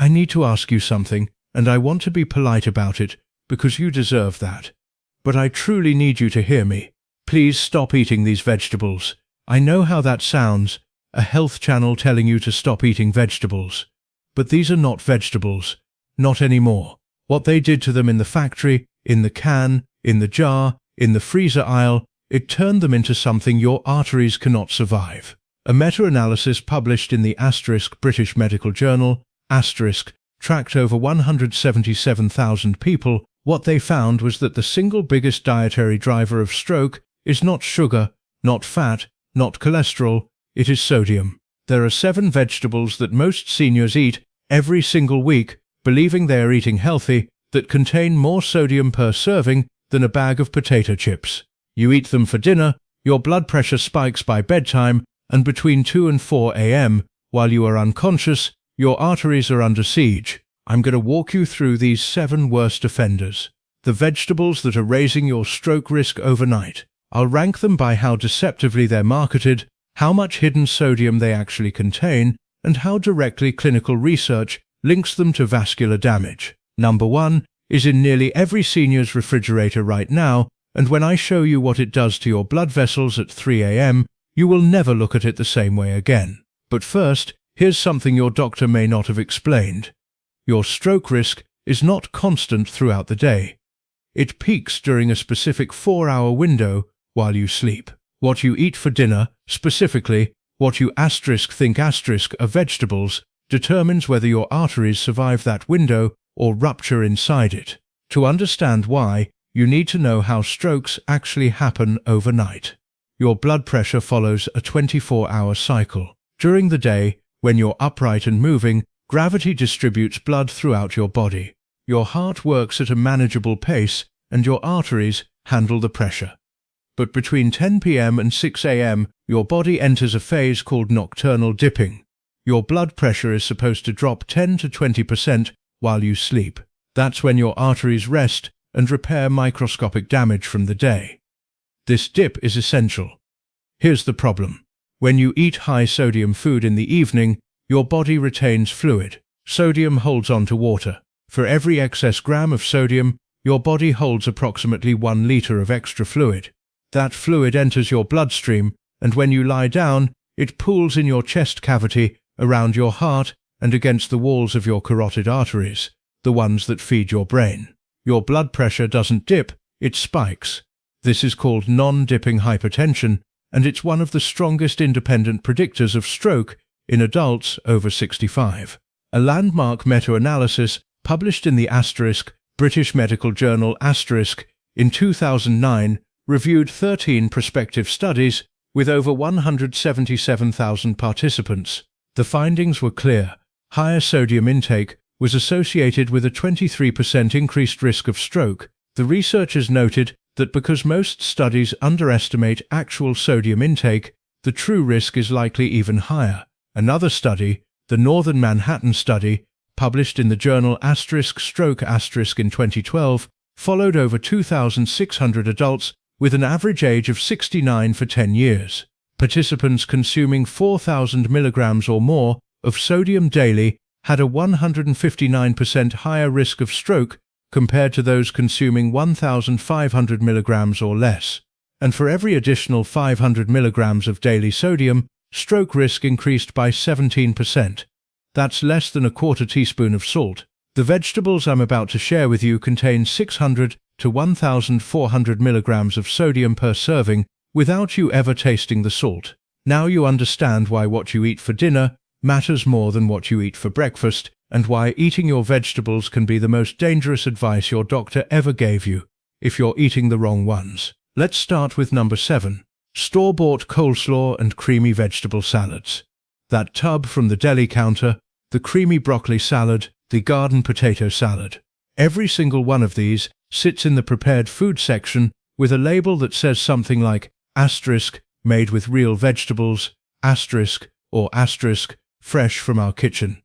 I need to ask you something, and I want to be polite about it, because you deserve that. But I truly need you to hear me. Please stop eating these vegetables. I know how that sounds, a health channel telling you to stop eating vegetables. But these are not vegetables. Not anymore. What they did to them in the factory, in the can, in the jar, in the freezer aisle, it turned them into something your arteries cannot survive. A meta-analysis published in the British Medical Journal, tracked over 177,000 people. What they found was that the single biggest dietary driver of stroke is not sugar, not fat, not cholesterol, it is sodium. There are 7 vegetables that most seniors eat every single week, believing they are eating healthy, that contain more sodium per serving than a bag of potato chips. You eat them for dinner, your blood pressure spikes by bedtime, and between 2 and 4 a.m., while you are unconscious, your arteries are under siege. I'm going to walk you through these 7 worst offenders. The vegetables that are raising your stroke risk overnight. I'll rank them by how deceptively they're marketed, how much hidden sodium they actually contain, and how directly clinical research links them to vascular damage. Number 1 is in nearly every senior's refrigerator right now, and when I show you what it does to your blood vessels at 3 a.m., you will never look at it the same way again. But first, here's something your doctor may not have explained. Your stroke risk is not constant throughout the day. It peaks during a specific 4-hour window while you sleep. What you eat for dinner, specifically what you think are vegetables, determines whether your arteries survive that window or rupture inside it. To understand why, you need to know how strokes actually happen overnight. Your blood pressure follows a 24-hour cycle. During the day, when you're upright and moving, gravity distributes blood throughout your body. Your heart works at a manageable pace, and your arteries handle the pressure. But between 10 p.m. and 6 a.m., your body enters a phase called nocturnal dipping. Your blood pressure is supposed to drop 10 to 20% while you sleep. That's when your arteries rest and repair microscopic damage from the day. This dip is essential. Here's the problem. When you eat high-sodium food in the evening, your body retains fluid. Sodium holds on to water. For every excess gram of sodium, your body holds approximately 1 liter of extra fluid. That fluid enters your bloodstream, and when you lie down, it pools in your chest cavity, around your heart, and against the walls of your carotid arteries, the ones that feed your brain. Your blood pressure doesn't dip, it spikes. This is called non-dipping hypertension, and it's one of the strongest independent predictors of stroke in adults over 65. A landmark meta-analysis published in the British Medical Journal in 2009 reviewed 13 prospective studies with over 177,000 participants. The findings were clear. Higher sodium intake was associated with a 23% increased risk of stroke. The researchers noted that because most studies underestimate actual sodium intake, the true risk is likely even higher. Another study, the Northern Manhattan Study, published in the journal Stroke in 2012, followed over 2,600 adults with an average age of 69 for 10 years. Participants consuming 4,000 milligrams or more of sodium daily had a 159% higher risk of stroke compared to those consuming 1,500 milligrams or less. And for every additional 500 milligrams of daily sodium, stroke risk increased by 17%. That's less than a quarter teaspoon of salt. The vegetables I'm about to share with you contain 600 to 1,400 milligrams of sodium per serving without you ever tasting the salt. Now you understand why what you eat for dinner matters more than what you eat for breakfast, and why eating your vegetables can be the most dangerous advice your doctor ever gave you, if you're eating the wrong ones. Let's start with number 7. Store-bought coleslaw and creamy vegetable salads. That tub from the deli counter, the creamy broccoli salad, the garden potato salad. Every single one of these sits in the prepared food section with a label that says something like made with real vegetables, or fresh from our kitchen.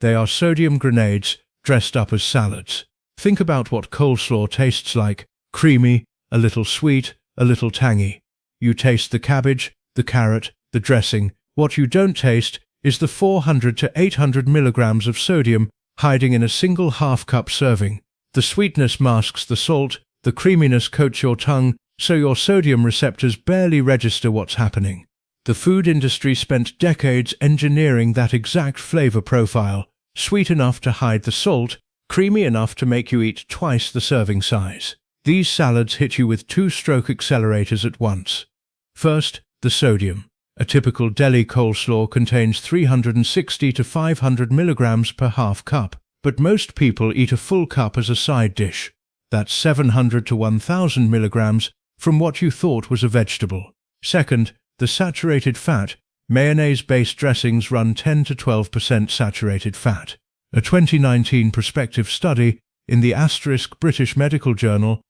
They are sodium grenades dressed up as salads. Think about what coleslaw tastes like: creamy, a little sweet, a little tangy. You taste the cabbage, the carrot, the dressing. What you don't taste is the 400 to 800 milligrams of sodium hiding in a single half-cup serving. The sweetness masks the salt, the creaminess coats your tongue, so your sodium receptors barely register what's happening. The food industry spent decades engineering that exact flavor profile, sweet enough to hide the salt, creamy enough to make you eat twice the serving size. These salads hit you with two-stroke accelerators at once. First, the sodium. A typical Deli coleslaw contains 360 to 500 milligrams per half cup, but most people eat a full cup as a side dish. That's 700 to 1000 milligrams from what you thought was a vegetable. Second, the saturated fat. Mayonnaise-based dressings run 10 to 12% saturated fat. A 2019 prospective study in the British Medical Journal,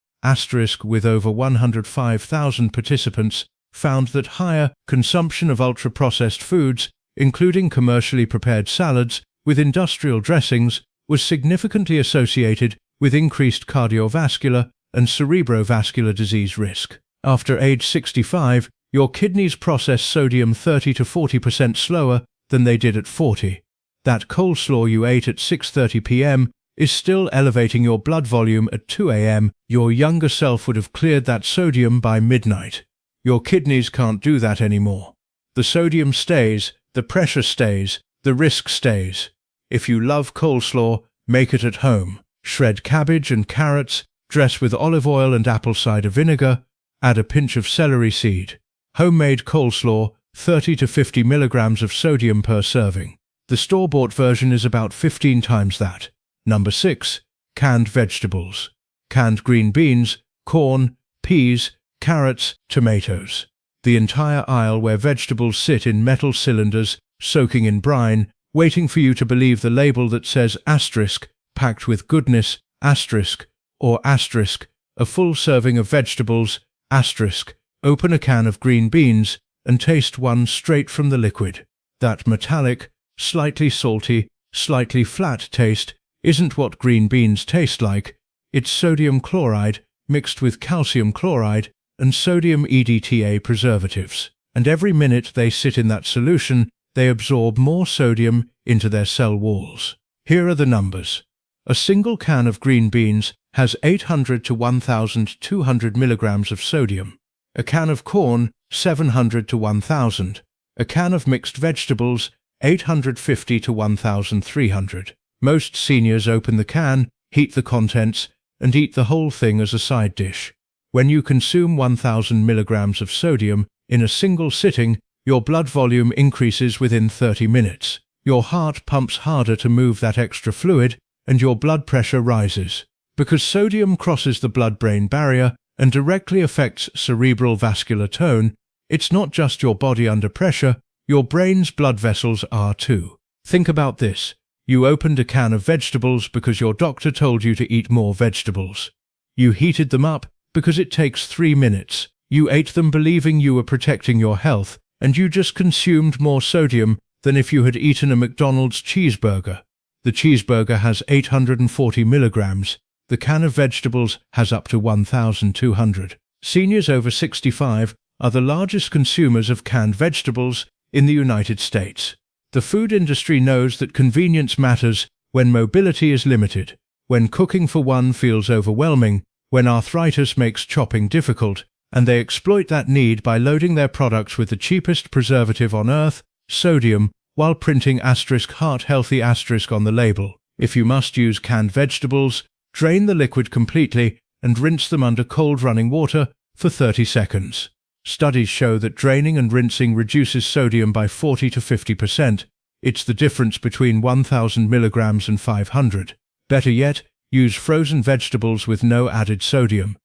with over 105,000 participants, found that higher consumption of ultra-processed foods, including commercially prepared salads with industrial dressings, was significantly associated with increased cardiovascular and cerebrovascular disease risk. After age 65, your kidneys process sodium 30 to 40% slower than they did at 40. That coleslaw you ate at 6:30 p.m. is still elevating your blood volume at 2 a.m. Your younger self would have cleared that sodium by midnight. Your kidneys can't do that anymore. The sodium stays, the pressure stays, the risk stays. If you love coleslaw, make it at home. Shred cabbage and carrots, dress with olive oil and apple cider vinegar, add a pinch of celery seed. Homemade coleslaw, 30 to 50 milligrams of sodium per serving. The store-bought version is about 15 times that. Number 6. Canned vegetables. Canned green beans, corn, peas, carrots, tomatoes. The entire aisle where vegetables sit in metal cylinders, soaking in brine, waiting for you to believe the label that says asterisk, packed with goodness, asterisk, or asterisk, a full serving of vegetables, asterisk. Open a can of green beans and taste one straight from the liquid. That metallic, slightly salty, slightly flat taste isn't what green beans taste like. It's sodium chloride mixed with calcium chloride and sodium EDTA preservatives. And every minute they sit in that solution, they absorb more sodium into their cell walls. Here are the numbers. A single can of green beans has 800 to 1,200 milligrams of sodium. A can of corn, 700 to 1,000. A can of mixed vegetables, 850 to 1,300. Most seniors open the can, heat the contents, and eat the whole thing as a side dish. When you consume 1,000 milligrams of sodium in a single sitting, your blood volume increases within 30 minutes. Your heart pumps harder to move that extra fluid, and your blood pressure rises. Because sodium crosses the blood-brain barrier and directly affects cerebral vascular tone, it's not just your body under pressure, your brain's blood vessels are too. Think about this. You opened a can of vegetables because your doctor told you to eat more vegetables. You heated them up because it takes 3 minutes. You ate them believing you were protecting your health, and you just consumed more sodium than if you had eaten a McDonald's cheeseburger. The cheeseburger has 840 milligrams. The can of vegetables has up to 1,200. Seniors over 65 are the largest consumers of canned vegetables in the United States. The food industry knows that convenience matters when mobility is limited, when cooking for one feels overwhelming, when arthritis makes chopping difficult, and they exploit that need by loading their products with the cheapest preservative on earth, sodium, while printing *heart healthy* on the label. If you must use canned vegetables, drain the liquid completely and rinse them under cold running water for 30 seconds. Studies show that draining and rinsing reduces sodium by 40 to 50%. It's the difference between 1,000 milligrams and 500. Better yet, use frozen vegetables with no added sodium.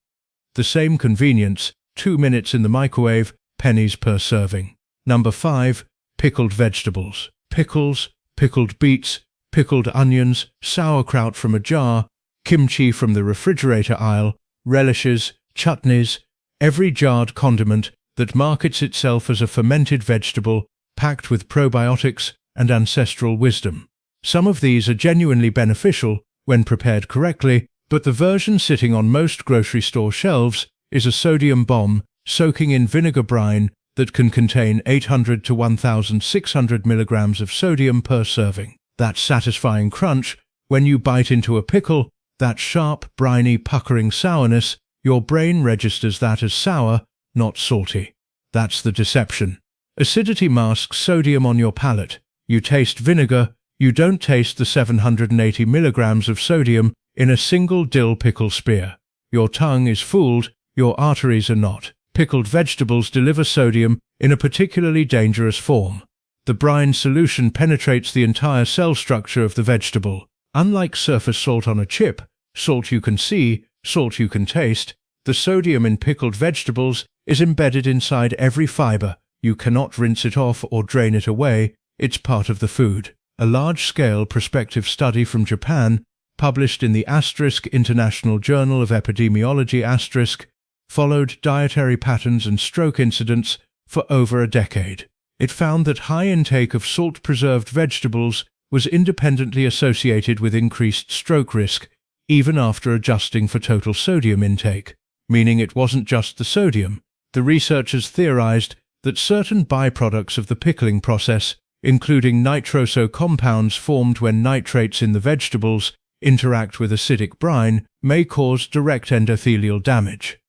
The same convenience, 2 minutes in the microwave, pennies per serving. Number 5. Pickled vegetables. Pickles, pickled beets, pickled onions, sauerkraut from a jar, kimchi from the refrigerator aisle, relishes, chutneys, every jarred condiment that markets itself as a fermented vegetable packed with probiotics and ancestral wisdom. Some of these are genuinely beneficial when prepared correctly, but the version sitting on most grocery store shelves is a sodium bomb soaking in vinegar brine that can contain 800 to 1,600 milligrams of sodium per serving. That satisfying crunch when you bite into a pickle, that sharp, briny, puckering sourness, your brain registers that as sour, not salty. That's the deception. Acidity masks sodium on your palate. You taste vinegar, you don't taste the 780 milligrams of sodium in a single dill pickle spear. Your tongue is fooled, your arteries are not. Pickled vegetables deliver sodium in a particularly dangerous form. The brine solution penetrates the entire cell structure of the vegetable. Unlike surface salt on a chip, salt you can see, salt you can taste, the sodium in pickled vegetables is embedded inside every fiber. You cannot rinse it off or drain it away, it's part of the food. A large-scale prospective study from Japan, published in the International Journal of Epidemiology followed dietary patterns and stroke incidents for over a decade. It found that high intake of salt-preserved vegetables was independently associated with increased stroke risk, even after adjusting for total sodium intake, meaning it wasn't just the sodium. The researchers theorized that certain byproducts of the pickling process, including nitroso compounds formed when nitrates in the vegetables interact with acidic brine, may cause direct endothelial damage.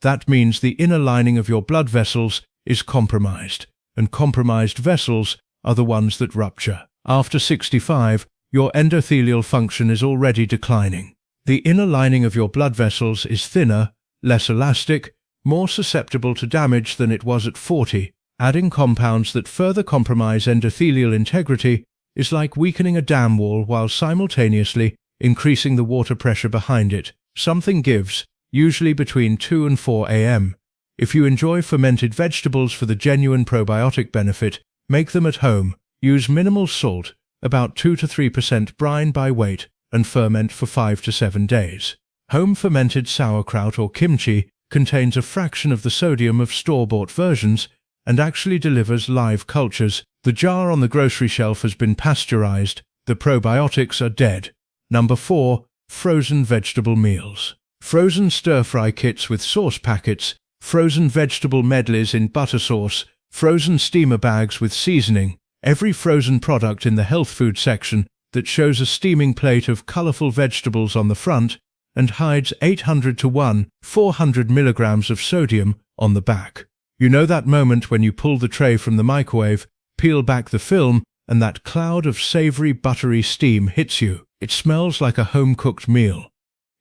That means the inner lining of your blood vessels is compromised, and compromised vessels are the ones that rupture. After 65, your endothelial function is already declining. The inner lining of your blood vessels is thinner, less elastic, more susceptible to damage than it was at 40. Adding compounds that further compromise endothelial integrity is like weakening a dam wall while simultaneously increasing the water pressure behind it. Something gives, usually between 2 and 4 a.m. If you enjoy fermented vegetables for the genuine probiotic benefit, make them at home. Use minimal salt, about 2 to 3% brine by weight, and ferment for 5 to 7 days. Home fermented sauerkraut or kimchi contains a fraction of the sodium of store-bought versions and actually delivers live cultures. The jar on the grocery shelf has been pasteurized. The probiotics are dead. Number 4. Frozen vegetable meals. Frozen stir-fry kits with sauce packets, frozen vegetable medleys in butter sauce, frozen steamer bags with seasoning. Every frozen product in the health food section that shows a steaming plate of colorful vegetables on the front and hides 800 to 400 milligrams of sodium on the back. You know that moment when you pull the tray from the microwave, peel back the film, and that cloud of savory, buttery steam hits you. It smells like a home-cooked meal.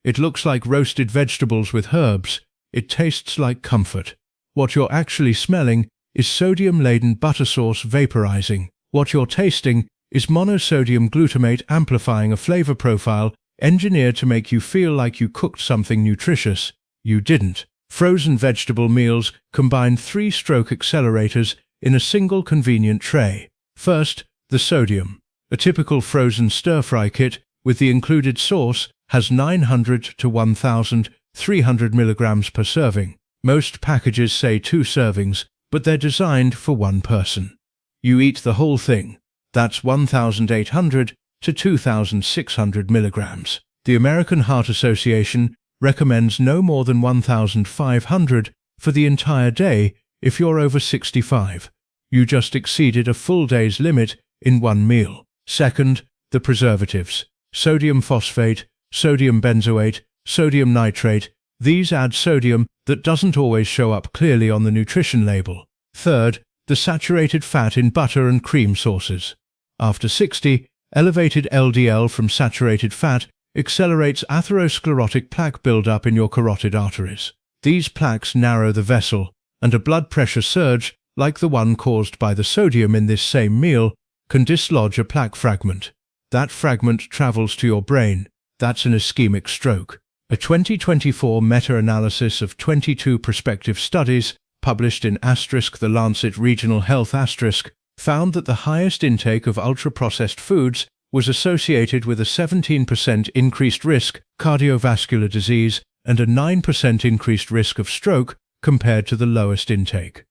It looks like roasted vegetables with herbs. It tastes like comfort. What you're actually smelling is sodium-laden butter sauce vaporizing. What you're tasting is monosodium glutamate amplifying a flavor profile engineered to make you feel like you cooked something nutritious. You didn't. Frozen vegetable meals combine 3 stroke accelerators in a single convenient tray. First, the sodium. A typical frozen stir-fry kit with the included sauce has 900 to 1,300 milligrams per serving. Most packages say 2 servings, but they're designed for 1 person. You eat the whole thing. That's 1,800 to 2,600 milligrams. The American Heart Association recommends no more than 1,500 for the entire day if you're over 65. You just exceeded a full day's limit in 1 meal. Second, the preservatives. Sodium phosphate, sodium benzoate, sodium nitrate. These add sodium that doesn't always show up clearly on the nutrition label. Third, the saturated fat in butter and cream sauces. After 60, elevated LDL from saturated fat accelerates atherosclerotic plaque buildup in your carotid arteries. These plaques narrow the vessel, and a blood pressure surge, like the one caused by the sodium in this same meal, can dislodge a plaque fragment. That fragment travels to your brain. That's an ischemic stroke. A 2024 meta-analysis of 22 prospective studies, published in The Lancet Regional Health found that the highest intake of ultra-processed foods was associated with a 17% increased risk cardiovascular disease and a 9% increased risk of stroke compared to the lowest intake.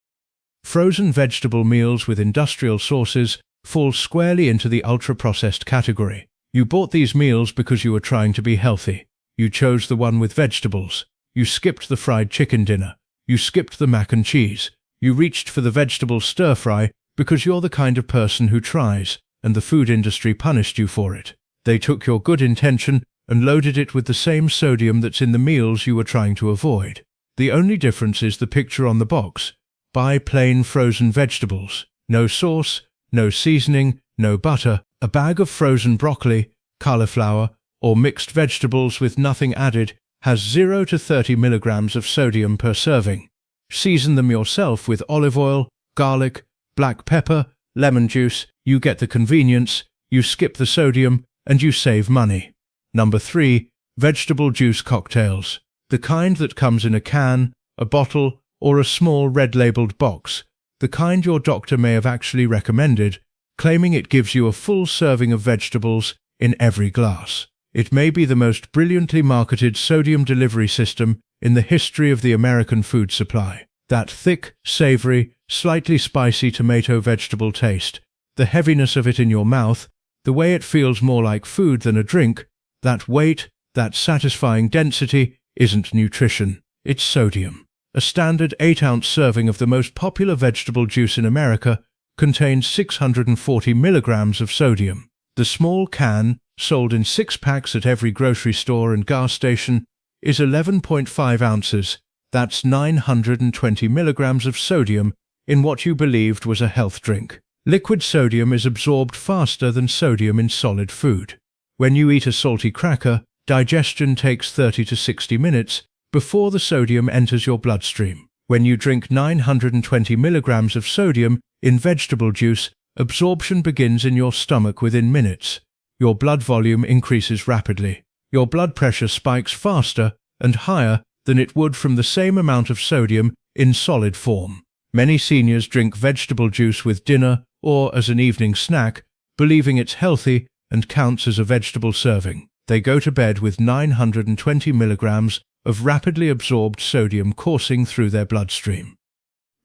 Frozen vegetable meals with industrial sauces fall squarely into the ultra-processed category. You bought these meals because you were trying to be healthy. You chose the one with vegetables. You skipped the fried chicken dinner. You skipped the mac and cheese. You reached for the vegetable stir-fry because you're the kind of person who tries, and the food industry punished you for it. They took your good intention and loaded it with the same sodium that's in the meals you were trying to avoid. The only difference is the picture on the box. Buy plain frozen vegetables. No sauce, no seasoning, no butter. A bag of frozen broccoli, cauliflower, or mixed vegetables with nothing added has 0 to 30 milligrams of sodium per serving. Season them yourself with olive oil, garlic, black pepper, lemon juice. You get the convenience, you skip the sodium, and you save money. Number 3. Vegetable juice cocktails. The kind that comes in a can, a bottle, or a small red-labeled box. The kind your doctor may have actually recommended, claiming it gives you a full serving of vegetables in every glass. It may be the most brilliantly marketed sodium delivery system in the history of the American food supply. That thick, savory, slightly spicy tomato vegetable taste, the heaviness of it in your mouth, the way it feels more like food than a drink, that weight, that satisfying density isn't nutrition, it's sodium. A standard 8-ounce serving of the most popular vegetable juice in America contains 640 milligrams of sodium. The small can, sold in 6 packs at every grocery store and gas station, is 11.5 ounces. That's 920 milligrams of sodium in what you believed was a health drink. Liquid sodium is absorbed faster than sodium in solid food. When you eat a salty cracker, digestion takes 30 to 60 minutes before the sodium enters your bloodstream. When you drink 920 milligrams of sodium in vegetable juice, absorption begins in your stomach within minutes. Your blood volume increases rapidly. Your blood pressure spikes faster and higher than it would from the same amount of sodium in solid form. Many seniors drink vegetable juice with dinner or as an evening snack, believing it's healthy and counts as a vegetable serving. They go to bed with 920 milligrams of rapidly absorbed sodium coursing through their bloodstream.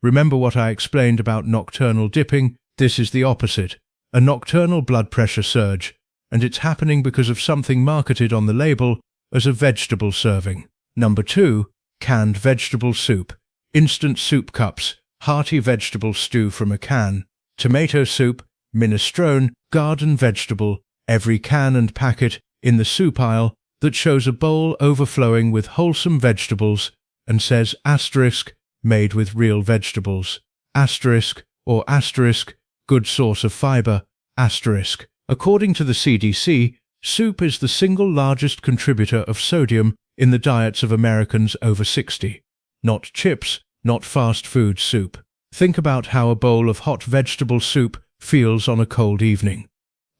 Remember what I explained about nocturnal dipping? This is the opposite, a nocturnal blood pressure surge, and it's happening because of something marketed on the label as a vegetable serving. Number 2. Canned vegetable soup. Instant soup cups, hearty vegetable stew from a can, tomato soup, minestrone, garden vegetable, every can and packet in the soup aisle that shows a bowl overflowing with wholesome vegetables and says asterisk, made with real vegetables, asterisk or asterisk, good source of fiber, asterisk. According to the CDC, soup is the single largest contributor of sodium in the diets of Americans over 60. Not chips, not fast food soup. Think about how a bowl of hot vegetable soup feels on a cold evening.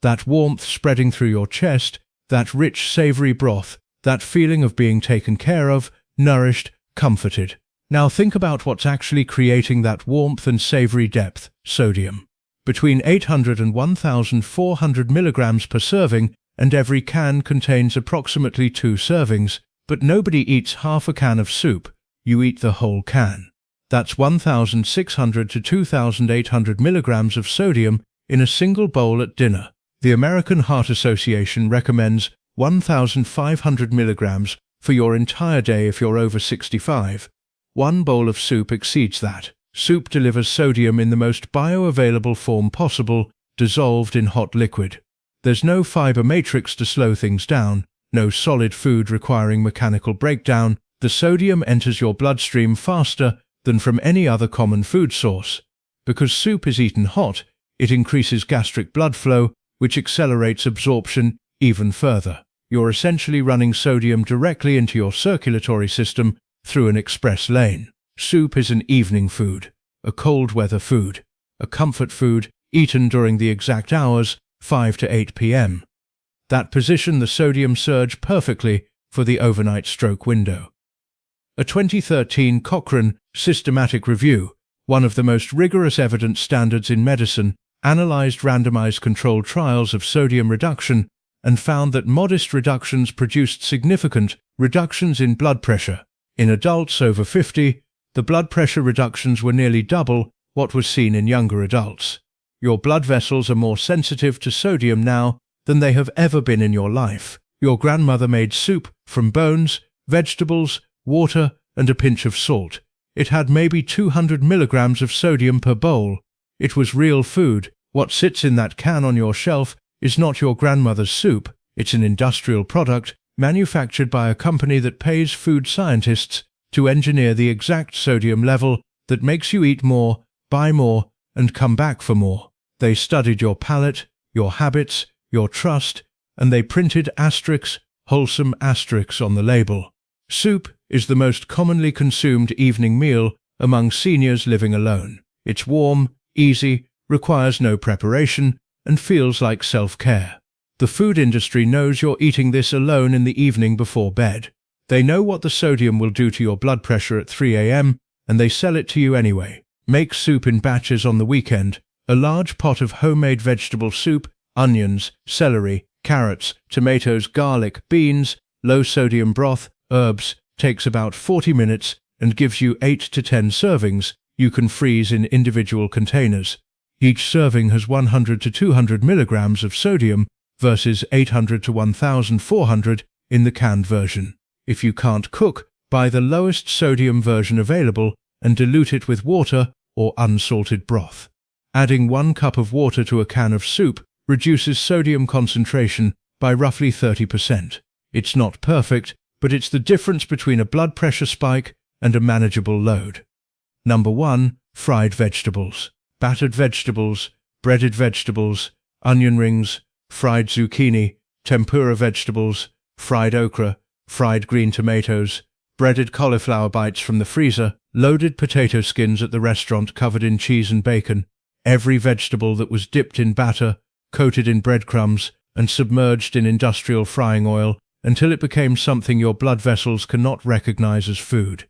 That warmth spreading through your chest, that rich, savory broth, that feeling of being taken care of, nourished, comforted. Now think about what's actually creating that warmth and savory depth: sodium. Between 800 and 1,400 milligrams per serving, and every can contains approximately 2 servings. But nobody eats half a can of soup, you eat the whole can. That's 1,600 to 2,800 milligrams of sodium in a single bowl at dinner. The American Heart Association recommends 1,500 milligrams for your entire day if you're over 65. One bowl of soup exceeds that. Soup delivers sodium in the most bioavailable form possible, dissolved in hot liquid. There's no fiber matrix to slow things down, no solid food requiring mechanical breakdown. The sodium enters your bloodstream faster than from any other common food source. Because soup is eaten hot, it increases gastric blood flow, which accelerates absorption even further. You're essentially running sodium directly into your circulatory system through an express lane. Soup is an evening food, a cold weather food, a comfort food eaten during the exact hours, 5 to 8 p.m. That position the sodium surge perfectly for the overnight stroke window. A 2013 Cochrane systematic review, one of the most rigorous evidence standards in medicine, analyzed randomized controlled trials of sodium reduction and found that modest reductions produced significant reductions in blood pressure. In adults over 50, the blood pressure reductions were nearly double what was seen in younger adults. Your blood vessels are more sensitive to sodium now than they have ever been in your life. Your grandmother made soup from bones, vegetables, water, and a pinch of salt. It had maybe 200 milligrams of sodium per bowl. It was real food. What sits in that can on your shelf is not your grandmother's soup. It's an industrial product manufactured by a company that pays food scientists to engineer the exact sodium level that makes you eat more, buy more, and come back for more. They studied your palate, your habits, your trust, and they printed asterisks, wholesome asterisks on the label. Soup is the most commonly consumed evening meal among seniors living alone. It's warm, easy, requires no preparation, and feels like self-care. The food industry knows you're eating this alone in the evening before bed. They know what the sodium will do to your blood pressure at 3 a.m., and they sell it to you anyway. Make soup in batches on the weekend. A large pot of homemade vegetable soup, onions, celery, carrots, tomatoes, garlic, beans, low-sodium broth, herbs, takes about 40 minutes and gives you 8 to 10 servings. You can freeze in individual containers. Each serving has 100 to 200 milligrams of sodium versus 800 to 1,400 in the canned version. If you can't cook, buy the lowest sodium version available and dilute it with water or unsalted broth. Adding 1 cup of water to a can of soup reduces sodium concentration by roughly 30%. It's not perfect, but it's the difference between a blood pressure spike and a manageable load. Number 1. Fried vegetables. Battered vegetables, breaded vegetables, onion rings, fried zucchini, tempura vegetables, fried okra, fried green tomatoes, breaded cauliflower bites from the freezer, loaded potato skins at the restaurant covered in cheese and bacon, every vegetable that was dipped in batter, coated in breadcrumbs, and submerged in industrial frying oil until it became something your blood vessels cannot recognize as food.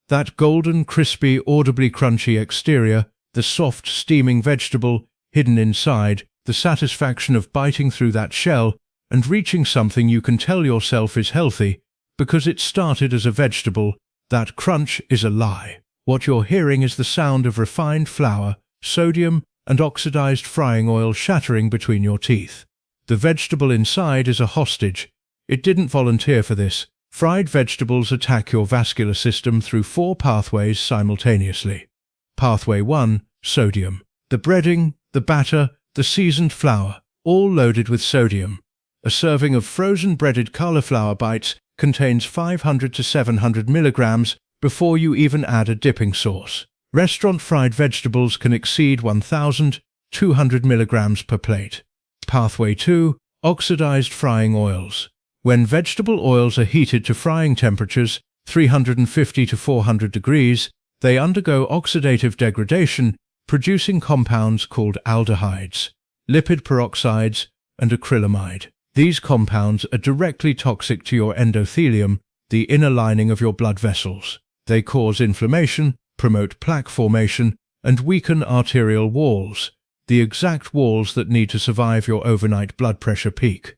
That golden, crispy, audibly crunchy exterior, the soft, steaming vegetable hidden inside, the satisfaction of biting through that shell and reaching something you can tell yourself is healthy because it started as a vegetable, that crunch is a lie. What you're hearing is the sound of refined flour, sodium, and oxidized frying oil shattering between your teeth. The vegetable inside is a hostage. It didn't volunteer for this. Fried vegetables attack your vascular system through 4 pathways simultaneously. Pathway 1. Sodium. The breading, the batter, the seasoned flour, all loaded with sodium. A serving of frozen breaded cauliflower bites contains 500 to 700 milligrams before you even add a dipping sauce. Restaurant fried vegetables can exceed 1,200 milligrams per plate. Pathway 2. Oxidized frying oils. When vegetable oils are heated to frying temperatures, 350 to 400 degrees, they undergo oxidative degradation, producing compounds called aldehydes, lipid peroxides, and acrylamide. These compounds are directly toxic to your endothelium, the inner lining of your blood vessels. They cause inflammation, promote plaque formation, and weaken arterial walls, the exact walls that need to survive your overnight blood pressure peak.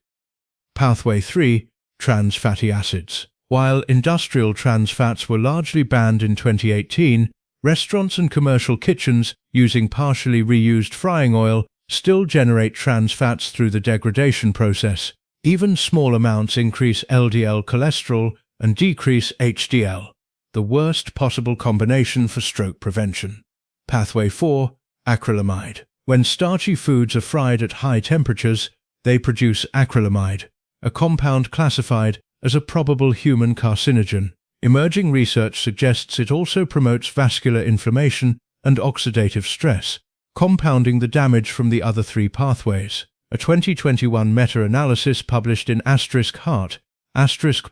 Pathway 3. Trans fatty acids. While industrial trans fats were largely banned in 2018, restaurants and commercial kitchens using partially reused frying oil still generate trans fats through the degradation process. Even small amounts increase LDL cholesterol and decrease HDL, the worst possible combination for stroke prevention. Pathway 4. Acrylamide. When starchy foods are fried at high temperatures, they produce acrylamide, a compound classified as a probable human carcinogen. Emerging research suggests it also promotes vascular inflammation and oxidative stress, compounding the damage from the other 3 pathways. A 2021 meta-analysis published in Heart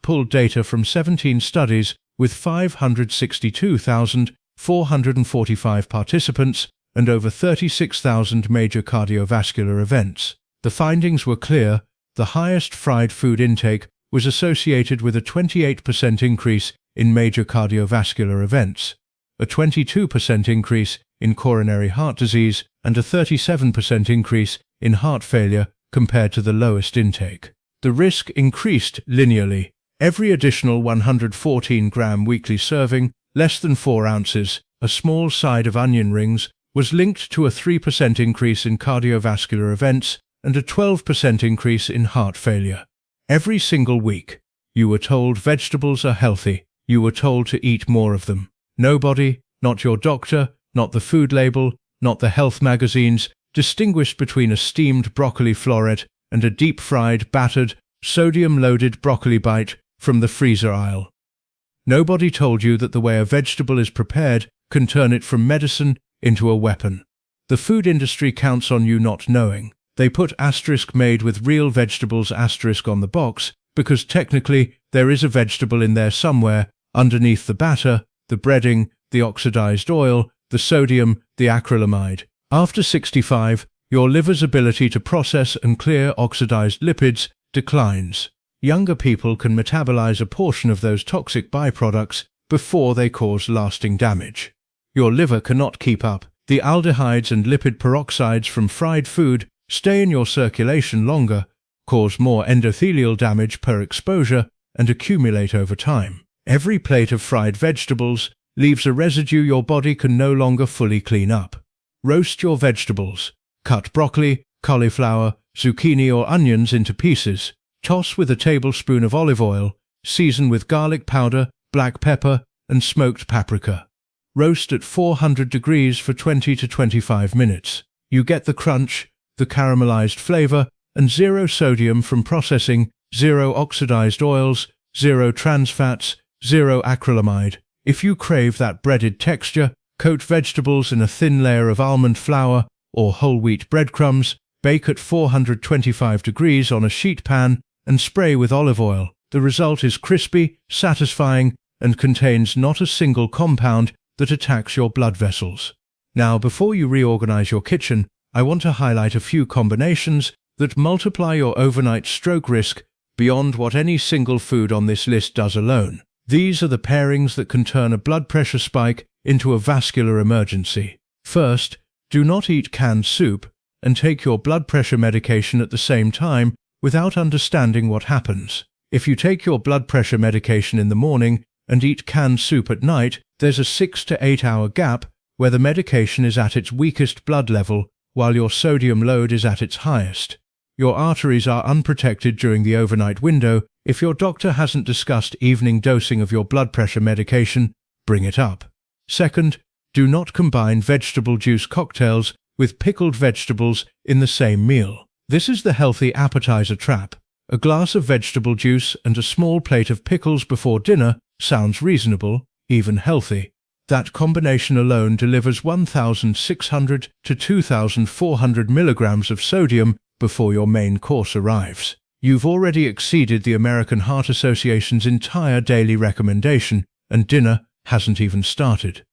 pulled data from 17 studies with 562,445 participants and over 36,000 major cardiovascular events. The findings were clear. The highest fried food intake was associated with a 28% increase in major cardiovascular events, a 22% increase in coronary heart disease, and a 37% increase in heart failure compared to the lowest intake. The risk increased linearly. Every additional 114-gram weekly serving, less than 4 ounces, a small side of onion rings, was linked to a 3% increase in cardiovascular events and a 12% increase in heart failure. Every single week, you were told vegetables are healthy. You were told to eat more of them. Nobody, not your doctor, not the food label, not the health magazines, distinguished between a steamed broccoli floret and a deep-fried, battered, sodium-loaded broccoli bite from the freezer aisle. Nobody told you that the way a vegetable is prepared can turn it from medicine into a weapon. The food industry counts on you not knowing. They put asterisk made with real vegetables asterisk on the box because technically there is a vegetable in there somewhere underneath the batter, the breading, the oxidized oil, the sodium, the acrylamide. After 65, your liver's ability to process and clear oxidized lipids declines. Younger people can metabolize a portion of those toxic byproducts before they cause lasting damage. Your liver cannot keep up. The aldehydes and lipid peroxides from fried food stay in your circulation longer, cause more endothelial damage per exposure, and accumulate over time. Every plate of fried vegetables leaves a residue your body can no longer fully clean up. Roast your vegetables. Cut broccoli, cauliflower, zucchini or onions into pieces. Toss with a tablespoon of olive oil. Season with garlic powder, black pepper, and smoked paprika. Roast at 400 degrees for 20 to 25 minutes. You get the crunch, the caramelized flavor, and zero sodium from processing, zero oxidized oils, zero trans fats, zero acrylamide. If you crave that breaded texture, coat vegetables in a thin layer of almond flour or whole wheat breadcrumbs, bake at 425 degrees on a sheet pan, and spray with olive oil. The result is crispy, satisfying, and contains not a single compound that attacks your blood vessels. Now, before you reorganize your kitchen, I want to highlight a few combinations that multiply your overnight stroke risk beyond what any single food on this list does alone. These are the pairings that can turn a blood pressure spike into a vascular emergency. First, do not eat canned soup and take your blood pressure medication at the same time without understanding what happens. If you take your blood pressure medication in the morning and eat canned soup at night, there's a 6 to 8 hour gap where the medication is at its weakest blood level while your sodium load is at its highest. Your arteries are unprotected during the overnight window. If your doctor hasn't discussed evening dosing of your blood pressure medication, bring it up. Second, do not combine vegetable juice cocktails with pickled vegetables in the same meal. This is the healthy appetizer trap. A glass of vegetable juice and a small plate of pickles before dinner sounds reasonable, even healthy. That combination alone delivers 1,600 to 2,400 milligrams of sodium before your main course arrives. You've already exceeded the American Heart Association's entire daily recommendation, and dinner hasn't even started.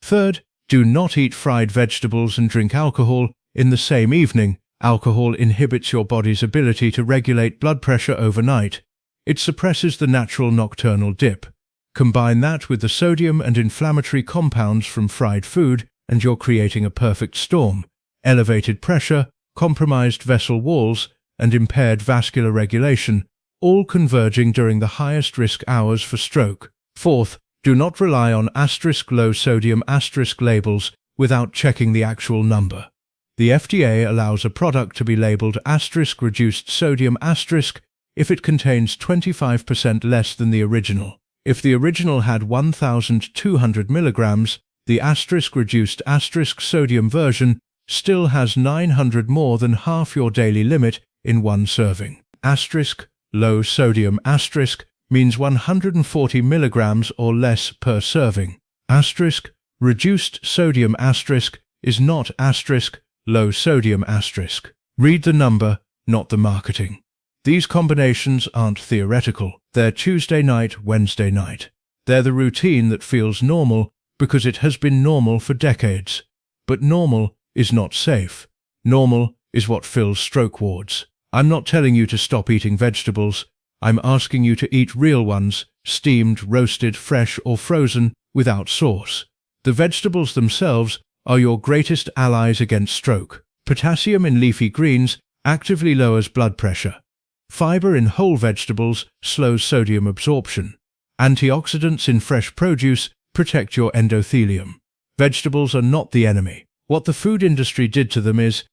Third, do not eat fried vegetables and drink alcohol in the same evening. Alcohol inhibits your body's ability to regulate blood pressure overnight. It suppresses the natural nocturnal dip. Combine that with the sodium and inflammatory compounds from fried food, and you're creating a perfect storm. Elevated pressure, compromised vessel walls, and impaired vascular regulation, all converging during the highest risk hours for stroke. Fourth, do not rely on low sodium labels without checking the actual number. The FDA allows a product to be labeled reduced sodium if it contains 25% less than the original. If the original had 1,200 milligrams, the reduced sodium version still has 900 more than half your daily limit in one serving. Low sodium means 140 milligrams or less per serving. Reduced sodium is not low sodium Read the number, not the marketing. These combinations aren't theoretical. They're Tuesday night, Wednesday night. They're the routine that feels normal because it has been normal for decades. But normal is not safe. Normal is what fills stroke wards. I'm not telling you to stop eating vegetables. I'm asking you to eat real ones, steamed, roasted, fresh, or frozen, without sauce. The vegetables themselves are your greatest allies against stroke. Potassium in leafy greens actively lowers blood pressure. Fiber in whole vegetables slows sodium absorption. Antioxidants in fresh produce protect your endothelium. Vegetables are not the enemy. What the food industry did to them is,